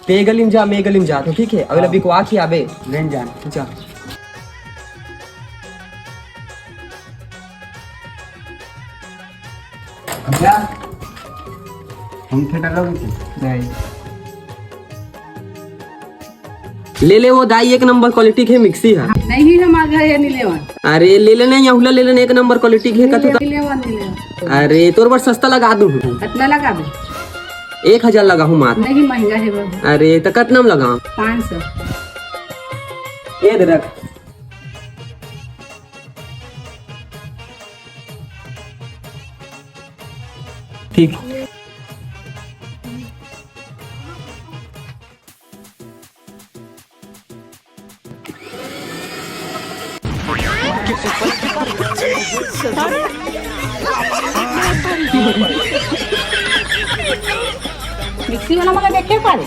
ते गली में जा मैं गली में जा तो ठीक है अगला बिकवा की आबे लेन जान जा क्या हम थे डालोगे नहीं ले वो दाई एक नंबर क्वालिटी के मिक्सी है नहीं हमारे घर ये नहीं लेवन अरे ले लेने यहाँ ले लेने एक नंबर क्वालिटी के कथु नहीं लेवन अरे तोर बार सस्ता लगा दूँ कितना लगा दे 1000 लगा हूँ मात्र नहीं महंगा है बाबू अरे तो कितना में लगा 500 ये दे रख ठीक मिक्सी वाला मगर देखे पारे